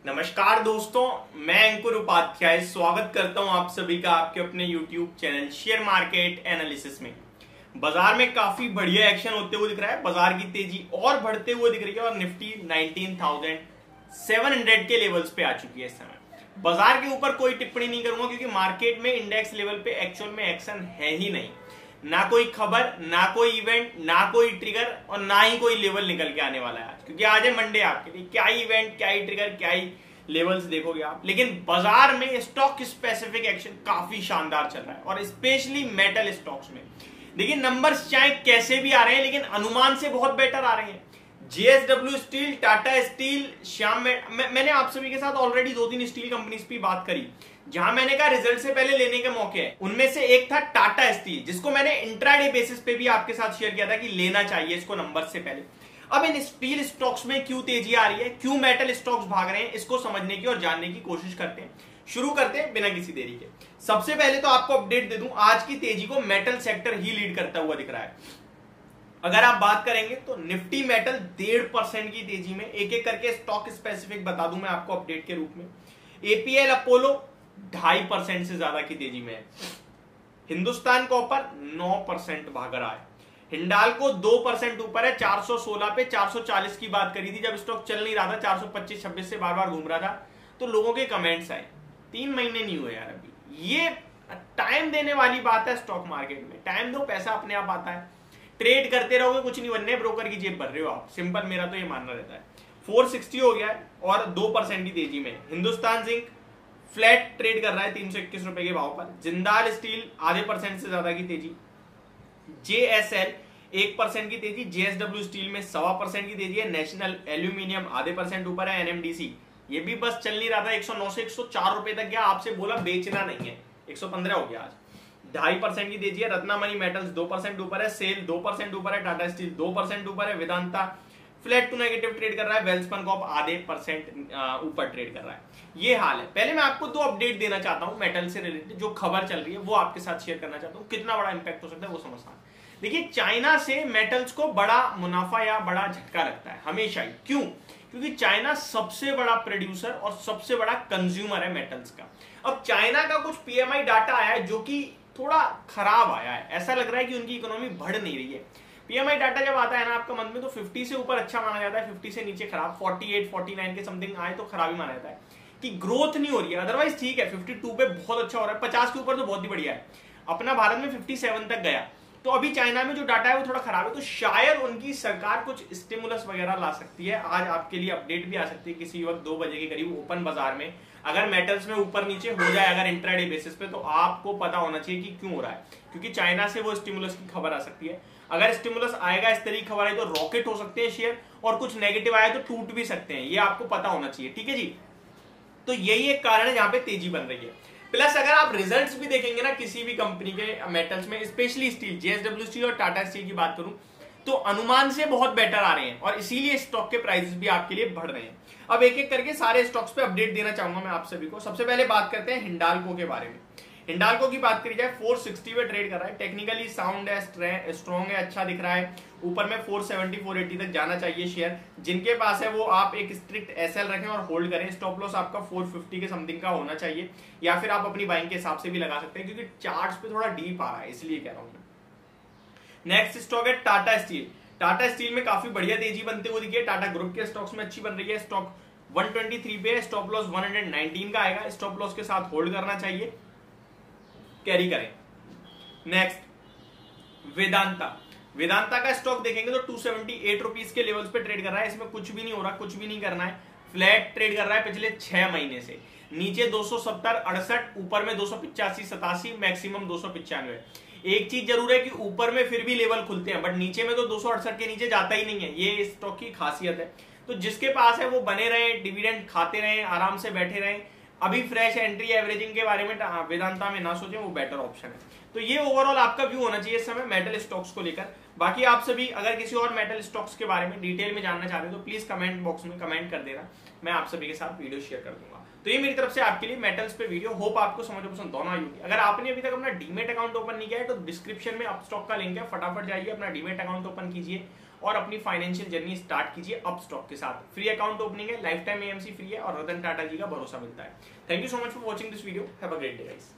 नमस्कार दोस्तों, मैं अंकुर उपाध्याय स्वागत करता हूं आप सभी का आपके अपने YouTube channel share market analysis में। बाजार में काफी बढ़िया एक्शन होते हुए दिख रहा है, बाजार की तेजी और बढ़ते हुए दिख रही है और निफ्टी 19,700 के लेवल्स पे आ चुकी है। इस समय बाजार के ऊपर कोई टिप्पणी नहीं करूंगा क्योंकि मार्केट में इंडेक्स लेवल पे एक्चुअल में एक्शन है ही नहीं। ना कोई खबर, ना कोई इवेंट, ना कोई ट्रिगर और ना ही कोई लेवल निकल के आने वाला है आज, क्योंकि आज है मंडे। आपके लिए क्या ही इवेंट, क्या ही ट्रिगर, क्या ही लेवल्स देखोगे आप। लेकिन बाजार में स्टॉक स्पेसिफिक एक्शन काफी शानदार चल रहा है और स्पेशली मेटल स्टॉक्स में। देखिए नंबर्स चाहे कैसे भी आ रहे हैं लेकिन अनुमान से बहुत बेटर आ रहे हैं। JSW steel, Tata steel, Shyam मैंने आप सभी के साथ ऑलरेडी 2-3 स्टील कंपनीज की बात करी जहां मैंने कहा रिजल्ट से पहले लेने के मौके हैं। उनमें से एक था टाटा स्टील, जिसको मैंने इंट्राडे बेसिस पे भी आपके साथ शेयर किया था कि लेना चाहिए इसको नंबर से पहले। अब इन स्टील स्टॉक्स में क्यों तेजी आ रही है, क्यों मेटल स्टॉक्स भाग रहे हैं, इसको समझने की और जानने की कोशिश करते हैं। शुरू करते हैं बिना किसी देरी के। सबसे पहले तो आपको अपडेट दे दूं, आज की तेजी को मेटल सेक्टर ही लीड करता हुआ दिख रहा है। अगर आप बात करेंगे तो निफ्टी मेटल 1.5% की तेजी में, एक एक करके स्टॉक स्पेसिफिक बता दूं मैं आपको अपडेट के रूप में। एपीएल अपोलो 2.5% से ज्यादा की तेजी में है। हिंदुस्तान कॉपर 9% भाग रहा है। हिंडाल्को 2% ऊपर है, 416 पे 440 की बात करी थी जब स्टॉक चल नहीं रहा था, 425-26 से बार बार घूम रहा था तो लोगों के कमेंट्स आए 3 महीने नहीं हुए यार अभी। ये टाइम देने वाली बात है स्टॉक मार्केट में। टाइम दो, पैसा अपने आप आता है। ट्रेड करते रहोगे कुछ नहीं बनने, ब्रोकर की जेब भर रहे हो आप। सिंपल मेरा तो ये मानना रहता है। 460 हो गया है और 2% की तेजी में। हिंदुस्तान जिंक फ्लैट ट्रेड कर रहा है 321 रुपए के भाव पर। जिंदाल स्टील 0.5% से ज्यादा की तेजी। जेएसएल 1% की तेजी। जेएसडब्ल्यू स्टील में 1.25% की तेजी है। नेशनल एल्यूमिनियम 0.5% ऊपर है। एनएमडीसी ये भी बस चल नहीं रहा था, 109 से 104 रुपए तक गया, आपसे बोला बेचना नहीं है, 115 हो गया आज। 2.5% की तेजी है। रत्नामणि मेटल्स 2% ऊपर है। सेल 2% ऊपर है। टाटा स्टील 2% ऊपर है। Vedanta flat to negative trade कर रहा है। वेल्सपन कॉप 0.5% ऊपर ट्रेड कर रहा है। ये हाल है। पहले मैं आपको 2 अपडेट देना चाहता हूं मेटल से रिलेटेड, जो खबर चल रही है वो आपके साथ शेयर करना चाहता हूं। कितना बड़ा इंपैक्ट हो सकता है वो समझना। देखिए चाइना से मेटल्स को बड़ा मुनाफा या बड़ा झटका लगता है हमेशा ही। क्यों? क्योंकि चाइना सबसे बड़ा प्रोड्यूसर और सबसे बड़ा कंज्यूमर है मेटल्स का। अब चाइना का कुछ पीएमआई डाटा आया है जो कि थोड़ा खराब आया है। ऐसा लग रहा है कि उनकी इकोनॉमी बढ़ नहीं रही है। पीएमआई डाटा जब आता है ना आपका मंथ में, तो 50 से ऊपर अच्छा माना जाता है, 50 से नीचे खराब। 48-49 के समथिंग आए तो खराब ही माना जाता है कि ग्रोथ नहीं हो रही है। अदरवाइज ठीक है, 52 पे बहुत अच्छा हो रहा है, 50 के ऊपर तो बहुत ही बढ़िया है। अपना भारत में 57 तक गया। तो अभी चाइना में जो डाटा है वो थोड़ा खराब है, तो शायद उनकी सरकार कुछ स्टिमुलस वगैरह ला सकती है। आज आपके लिए अपडेट भी आ सकती है किसी वक्त 2 बजे के करीब ओपन बाजार में। अगर मेटल्स में ऊपर नीचे हो जाए अगर इंट्राडे बेसिस पे, तो आपको पता होना चाहिए कि क्यों हो रहा है, क्योंकि चाइना से वो स्टिमुलस की खबर आ सकती है। अगर स्टिमुलस आएगा, इस तरीके की खबर आई तो रॉकेट हो सकते हैं शेयर, और कुछ नेगेटिव आया तो टूट भी सकते हैं। ये आपको पता होना चाहिए, ठीक है जी। तो यही एक कारण है जहां पे तेजी बन रही है। प्लस अगर आप रिजल्ट्स भी देखेंगे ना किसी भी कंपनी के मेटल्स में, स्पेशली स्टील, जेएसडब्ल्यू स्टील और टाटा स्टील की बात करूं तो अनुमान से बहुत बेटर आ रहे हैं और इसीलिए स्टॉक के प्राइसेस भी आपके लिए बढ़ रहे हैं। अब एक एक करके सारे स्टॉक्स पे अपडेट देना चाहूंगा मैं आप सभी को। सबसे पहले बात करते हैं हिंडाल्को के बारे में। हिंडाल्को की बात करी जाए 460 पे ट्रेड कर रहा है। टेक्निकली साउंड है, स्ट्रॉन्ग है, अच्छा दिख रहा है। ऊपर में 470-480 तक जाना चाहिए शेयर। जिनके पास है वो आप एक स्ट्रिक्ट एसएल रखें और होल्ड करें। स्टॉप लॉस आपका 450 के समथिंग का होना चाहिए, या फिर आप अपनी बाइंग के हिसाब से भी लगा सकते हैं, क्योंकि चार्ट्स पे थोड़ा डीप आ रहा है, इसलिए कह रहा हूं मैं। नेक्स्ट स्टॉक है टाटा स्टील। टाटा स्टील में काफी बढ़िया तेजी बनते हुए दिखी है। टाटा ग्रुप के स्टॉक्स में अच्छी बन रही है। स्टॉक 123 पे है, स्टॉप लॉस 119 का आएगा। स्टॉप लॉस के साथ होल्ड करना चाहिए, कैरी करें। नेक्स्ट वेदांता। वेदांता का स्टॉक देखेंगे तो 278 रुपीज के लेवल्स पे ट्रेड कर रहा है। इसमें कुछ भी नहीं हो रहा, कुछ भी नहीं करना है। फ्लैट ट्रेड कर रहा है पिछले 6 महीने से। नीचे 270, 68, ऊपर में 285, 87, मैक्सिमम 295। एक चीज जरूर है कि ऊपर में फिर भी लेवल खुलते हैं, बट नीचे में तो 268 के नीचे जाता ही नहीं है। ये स्टॉक की खासियत है। तो जिसके पास है वो बने रहे, डिविडेंड खाते रहे, आराम से बैठे रहे। अभी फ्रेश एंट्री एवरेजिंग के बारे में वेदांता में ना सोचें, वो बेटर ऑप्शन है। तो ये ओवरऑल आपका व्यू होना चाहिए इस समय मेटल स्टॉक्स को लेकर। बाकी आप सभी अगर किसी और मेटल स्टॉक्स के बारे में डिटेल में जानना चाहते हैं तो प्लीज कमेंट बॉक्स में कमेंट कर देना, मैं आप सभी के साथ वीडियो शेयर कर दूंगा। तो ये मेरी तरफ से आपके लिए मेटल्स पे वीडियो। होप आपको समझ पसंद दोनों आई होगी। अगर आपने अभी तक अपना डीमेट अकाउंट ओपन नहीं किया है तो डिस्क्रिप्शन में अपस्टॉक का लिंक है, फटाफट जाइए अपना डीमेट अकाउंट ओपन कीजिए और अपनी फाइनेंशियल जर्नी स्टार्ट कीजिए अप स्टॉक के साथ। फ्री अकाउंट ओपनिंग है, लाइफ टाइम एएमसी फ्री है और रतन टाटा जी का भरोसा मिलता है। Thank you so much for watching this video. Have a great day guys.